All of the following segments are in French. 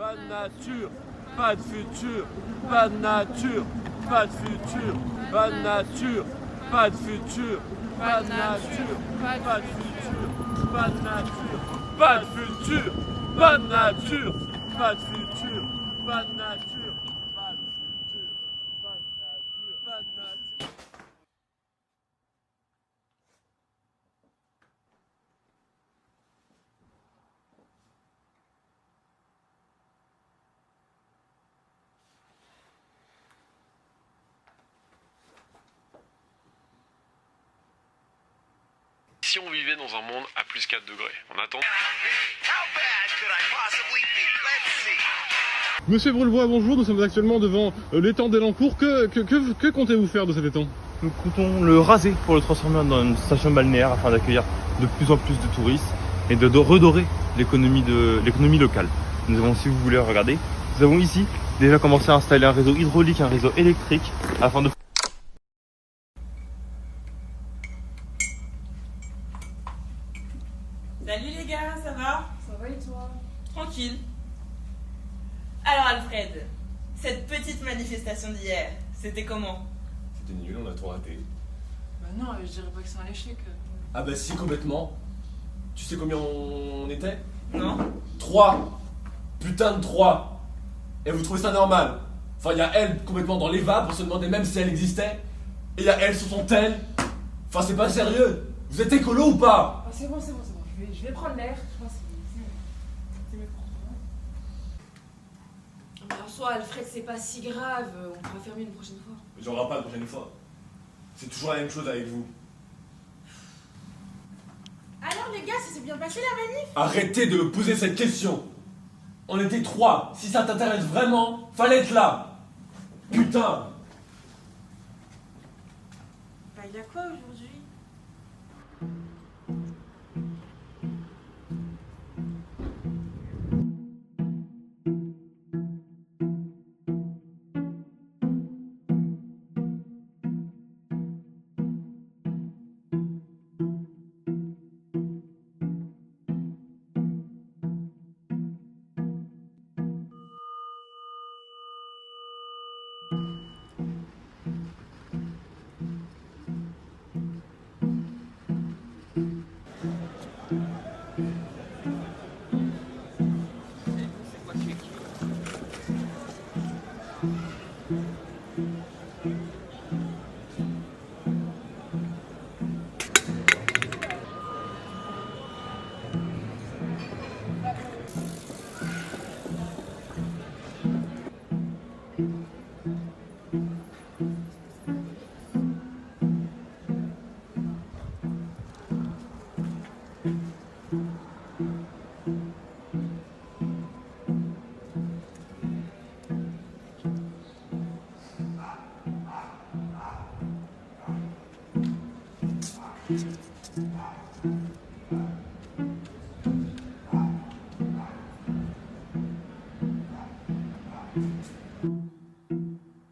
Pas de nature, pas de futur, pas de nature, pas de futur, pas de nature, pas de futur, pas de nature, pas de futur, pas de nature, pas de futur, pas de nature, pas de futur, pas de nature, pas de futur, pas de nature, pas de nature. Si on vivait dans un monde à plus 4 degrés, on attend. Monsieur Brulevoix, bonjour, nous sommes actuellement devant l'étang d'Elancourt. Que comptez-vous faire de cet étang? Nous comptons le raser pour le transformer dans une station balnéaire afin d'accueillir de plus en plus de touristes et de redorer l'économie locale. Nous avons, si vous voulez regarder, nous avons ici déjà commencé à installer un réseau hydraulique, un réseau électrique afin de... Salut les gars, ça va? Ça va et toi? Tranquille. Alors Alfred, cette petite manifestation d'hier, c'était comment? C'était nul, on a tout raté. Bah non, je dirais pas que c'est un échec. Ah bah si, complètement. Tu sais combien on était? Non? 3. Putain de 3. Et vous trouvez ça normal? Enfin, il y a elle complètement dans les vapes, on se demandait même si elle existait. Et il y a elle sur son tel. Enfin, c'est pas sérieux. Vous êtes écolo ou pas? Ah c'est bon. Je vais prendre l'air. Je pense que c'est mieux pour toi. Mais en soi, Alfred, c'est pas si grave. On pourra faire mieux une prochaine fois. J'en aurai pas la prochaine fois. C'est toujours la même chose avec vous. Alors les gars, ça s'est bien passé la manif? Arrêtez de me poser cette question. On était 3. Si ça t'intéresse vraiment, fallait être là. Putain. Bah il y a quoi aujourd'hui?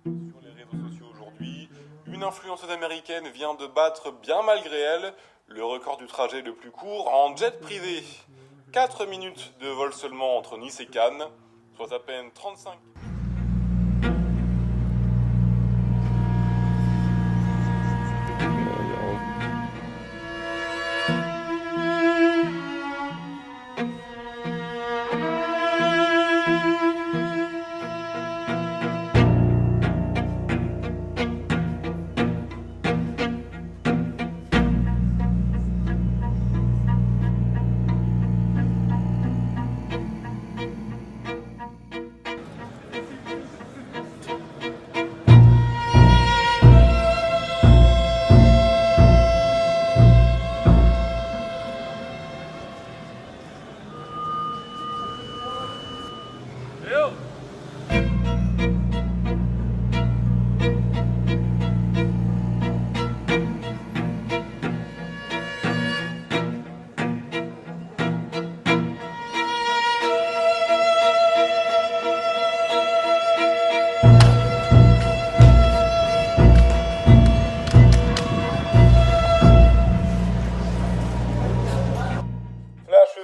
Sur les réseaux sociaux aujourd'hui, une influenceuse américaine vient de battre, bien malgré elle, le record du trajet le plus court en jet privé. 4 minutes de vol seulement entre Nice et Cannes, soit à peine 35...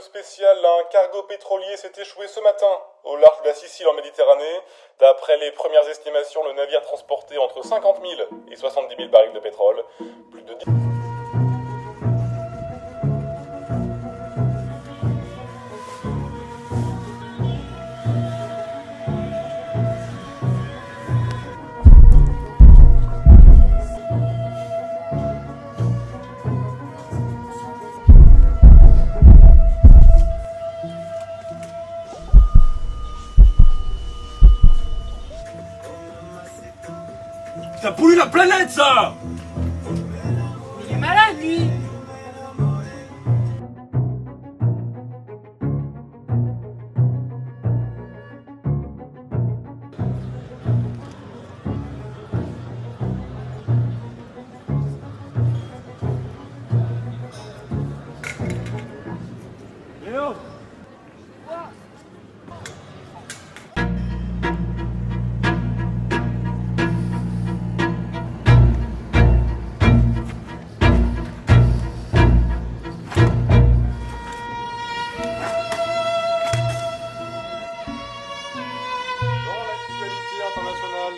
spécial, un cargo pétrolier s'est échoué ce matin au large de la Sicile en Méditerranée. D'après les premières estimations, le navire transportait entre 50 000 et 70 000 barils de pétrole. Plus de 10... Ça pollue la planète, ça! Il est malade, lui. Léo!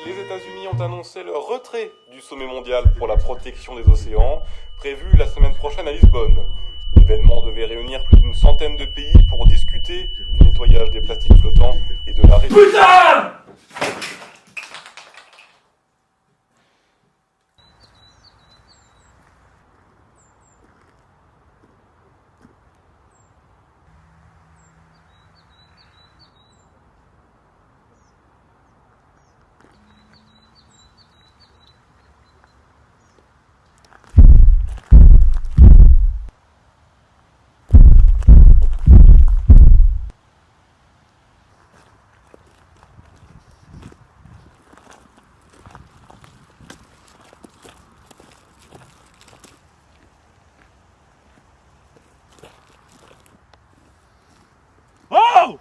Les États-Unis ont annoncé leur retrait du sommet mondial pour la protection des océans, prévu la semaine prochaine à Lisbonne. L'événement devait réunir plus d'une centaine de pays pour discuter du nettoyage des plastiques flottants et de la réduction. Putain! Oh!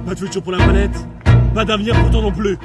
Pas de futur pour la planète, pas d'avenir pour toi non plus.